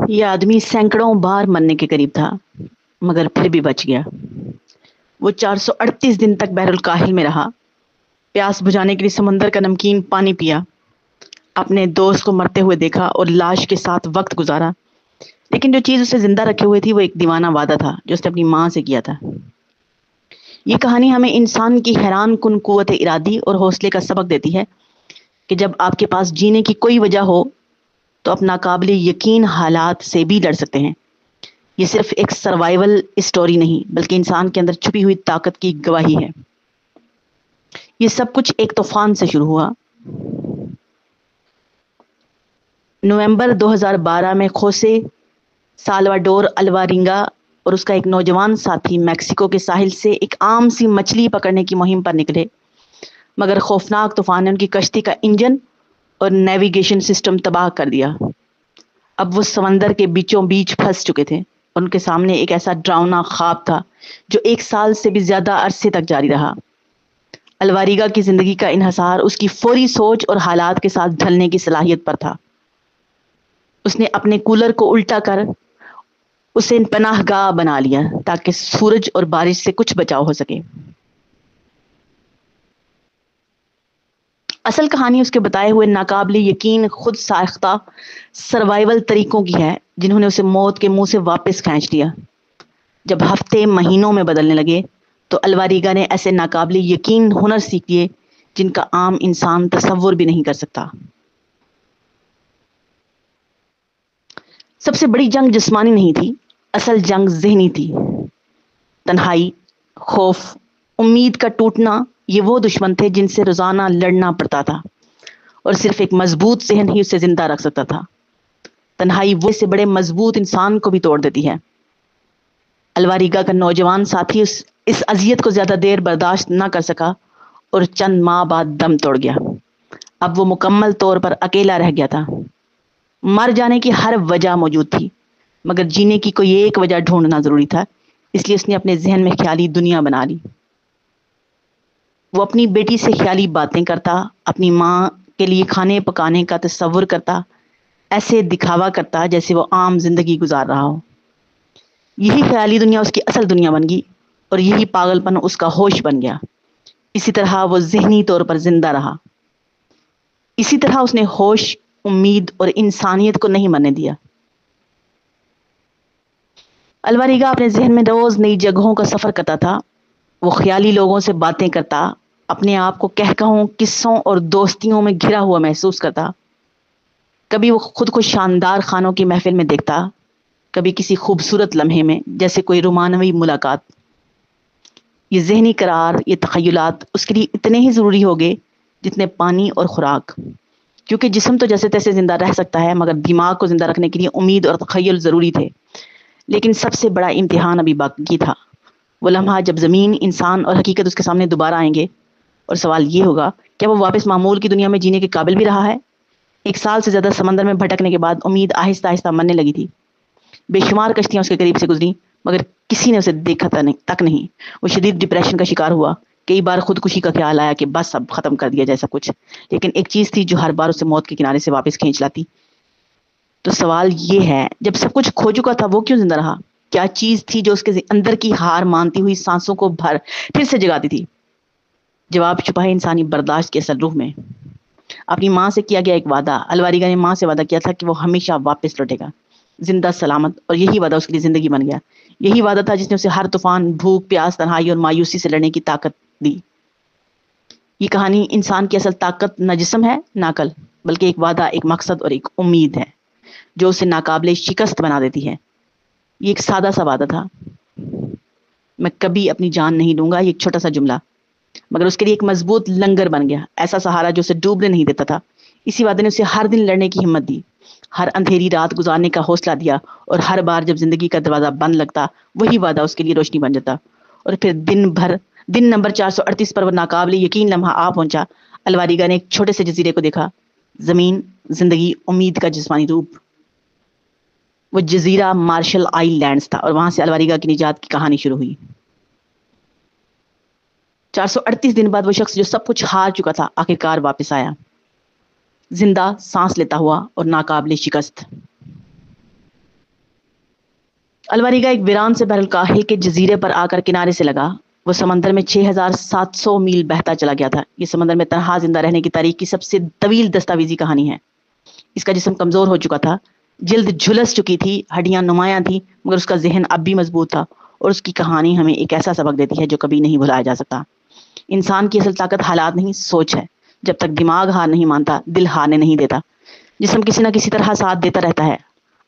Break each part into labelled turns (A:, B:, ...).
A: ये आदमी सैकड़ों बार मरने के करीब था, मगर फिर भी बच गया। वो 438 दिन तक बहरुल काहिल में रहा, प्यास बुझाने के लिए समंदर का नमकीन पानी पिया, अपने दोस्त को मरते हुए देखा और लाश के साथ वक्त गुजारा। लेकिन जो चीज उसे जिंदा रखे हुए थी वो एक दीवाना वादा था जो उसने अपनी माँ से किया था। ये कहानी हमें इंसान की हैरान कुन कुव्वत इरादी और हौसले का सबक देती है कि जब आपके पास जीने की कोई वजह हो तो आप नाकाबिले यकीन हालात से भी लड़ सकते हैं। ये सिर्फ एक सर्वाइवल स्टोरी नहीं बल्कि इंसान के अंदर छुपी हुई ताकत की गवाही है। ये सब कुछ एक तूफान से शुरू हुआ। नवंबर 2012 में खोसे साल्वाडोर अल्वारिंगा और उसका एक नौजवान साथी मैक्सिको के साहिल से एक आम सी मछली पकड़ने की मुहिम पर निकले, मगर खौफनाक तूफान ने उनकी कश्ती का इंजन और नेविगेशन सिस्टम तबाह कर दिया। अब वो समंदर के बीचों बीच फंस चुके थे और उनके सामने एक ऐसा डरावना ख्वाब था जो 1 साल से भी ज्यादा अरसे तक जारी रहा। अल्वारिगा की जिंदगी का इन्हसार उसकी फौरी सोच और हालात के साथ ढलने की सलाहियत पर था। उसने अपने कूलर को उल्टा कर उसे पनाहगाह बना लिया ताकि सूरज और बारिश से कुछ बचाव हो सके। असल कहानी उसके बताए हुए नाकाबिले यकीन खुद साख्ता सर्वाइवल तरीकों की है जिन्होंने उसे मौत के मुंह से वापस खींच लिया। जब हफ्ते महीनों में बदलने लगे तो अल्वारिगा ने ऐसे नाकाबिले यकीन हुनर सीख लिए जिनका आम इंसान तसव्वुर भी नहीं कर सकता। सबसे बड़ी जंग जिस्मानी नहीं थी, असल जंग ज़हनी थी। तन्हाई, खौफ, उम्मीद का टूटना, ये वो दुश्मन थे जिनसे रोजाना लड़ना पड़ता था और सिर्फ एक मजबूत ज़हन ही उसे जिंदा रख सकता था। तन्हाई वो से बड़े मजबूत इंसान को भी तोड़ देती है। अल्वारिगा का नौजवान साथी इस अजियत को ज्यादा देर बर्दाश्त न कर सका और चंद माह बाद दम तोड़ गया। अब वो मुकम्मल तौर पर अकेला रह गया था। मर जाने की हर वजह मौजूद थी, मगर जीने की कोई एक वजह ढूंढना जरूरी था। इसलिए उसने अपने जहन में ख्याली दुनिया बना ली। वो अपनी बेटी से ख्याली बातें करता, अपनी माँ के लिए खाने पकाने का तस्वुर करता, ऐसे दिखावा करता जैसे वो आम जिंदगी गुजार रहा हो। यही ख्याली दुनिया उसकी असल दुनिया बन गई और यही पागलपन उसका होश बन गया। इसी तरह वो जहनी तौर पर जिंदा रहा। इसी तरह उसने होश, उम्मीद और इंसानियत को नहीं मरने दिया। अल्वारिगा अपने जहन में रोज नई जगहों का सफर करता था। वो ख्याली लोगों से बातें करता, अपने आप को कहकहों, किस्सों और दोस्तियों में घिरा हुआ महसूस करता। कभी वो खुद को शानदार खानों की महफिल में देखता, कभी किसी खूबसूरत लम्हे में जैसे कोई रोमानवी मुलाकात। ये जहनी करार, ये तखय्युलात उसके लिए इतने ही ज़रूरी हो गए जितने पानी और खुराक। क्योंकि जिस्म तो जैसे तैसे जिंदा रह सकता है, मगर दिमाग को जिंदा रखने के लिए उम्मीद और तखय्युल ज़रूरी थे। लेकिन सबसे बड़ा इम्तिहान अभी बाकी था, वो लम्हा जब ज़मीन, इंसान और हकीकत उसके सामने दोबारा आएंगे और सवाल ये होगा, क्या वो वापस मामूल की दुनिया में जीने के काबिल भी रहा है? 1 साल से ज़्यादा समंदर में भटकने के बाद उम्मीद आहिस्ता आहिस्ता मरने लगी थी। बेशुमार कश्तियां उसके करीब से गुजरी, मगर किसी ने उसे देखा तक नहीं। वो शदीद डिप्रेशन का शिकार हुआ। कई बार खुदकुशी का ख्याल आया कि बस अब खत्म कर दिया जाए सब कुछ। लेकिन एक चीज थी जो हर बार उसे मौत के किनारे से वापस खींच लाती। तो सवाल ये है, जब सब कुछ खो चुका था वो क्यों जिंदा रहा? क्या चीज थी जो उसके अंदर की हार मानती हुई सांसों को फिर से जगाती थी? जवाब छुपा है इंसानी बर्दाश्त के असल रूह में। अपनी माँ से किया गया एक वादा। अल्वारिगा ने माँ से वादा किया था कि वो हमेशा वापस लौटेगा, जिंदा सलामत, और यही वादा उसके लिए जिंदगी बन गया। यही वादा था जिसने उसे हर तूफान, भूख, प्यास, तन्हाई और मायूसी से लड़ने की ताकत दी। ये कहानी इंसान की असल ताकत न जिस्म है न अकल, बल्कि एक वादा, एक मकसद और एक उम्मीद है जो उसे नाकाबिले शिकस्त बना देती है। ये एक सादा सा वादा था, मैं कभी अपनी जान नहीं लूंगा, ये एक छोटा सा जुमला, मगर उसके लिए एक मजबूत लंगर बन गया, ऐसा सहारा जो उसे डूबने नहीं देता था। इसी वादे ने उसे हर दिन लड़ने की हिम्मत दी, हर अंधेरी रात गुजारने का हौसला दिया, और हर बार जब जिंदगी का दरवाजा बंद लगता वही वादा उसके लिए रोशनी बन जाता। और फिर दिन नंबर 438 पर वो नाकाबिले यकीन लम्हा आ पहुंचा। अल्वारिगा ने एक छोटे से जजीरे को देखा, जमीन, जिंदगी, उम्मीद का जिस्मानी रूप। वो जजीरा मार्शल आइलैंड्स था और वहां से अल्वारिगा की निजात की कहानी शुरू हुई। 438 दिन बाद वो शख्स जो सब कुछ हार चुका था आखिरकार वापस आया, जिंदा, सांस लेता हुआ और नाकाबिले शिकस्त। الواریگا ایک ویران سے بحرالکاہل کے جزیرے پر آ کر کنارے سے لگا. وہ سمندر میں 6700 میل بہتا چلا گیا تھا. یہ سمندر میں تنہا زندہ رہنے کی تاریخ کی سب سے طویل دستاویزی کہانی ہے. اس کا جسم کمزور ہو چکا تھا، جلد جھلس چکی تھی، ہڈیاں نمایاں تھیں، مگر اس کا ذہن اب بھی مضبوط تھا. اور اس کی کہانی ہمیں ایک ایسا سبق دیتی ہے جو کبھی نہیں بھلایا جا سکتا. انسان کی اصل طاقت حالات نہیں، سوچ ہے. جب تک دماغ ہار نہیں مانتا، دل ہارنے نہیں دیتا. جسم کسی نہ کسی طرح ساتھ دیتا رہتا ہے.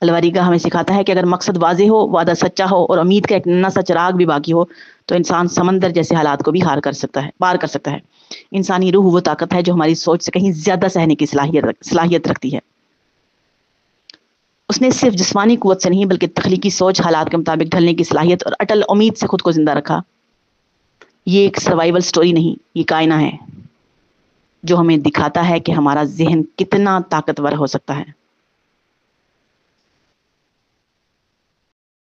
A: الواریگا ہمیں سکھاتا ہے کہ اگر مقصد واضح ہو، وعدہ سچا ہو اور امید کا ایک ننا سا چراغ بھی باقی ہو تو انسان سمندر جیسے حالات کو بھی پار کر سکتا ہے. انسانی روح وہ طاقت ہے جو ہماری سوچ سے کہیں زیادہ سہنے کی صلاحیت رکھتی ہے. اس نے صرف جسمانی قوت سے نہیں بلکہ تخلیقی سوچ، حالات کے مطابق ڈھلنے کی صلاحیت اور اٹل امید سے خود کو زندہ رکھا. یہ ایک سروائیول سٹوری نہیں، یہ کائنہ ہے جو ہمیں دکھاتا ہے کہ ہمارا ذہن کتنا طاقتور ہو سکتا ہے.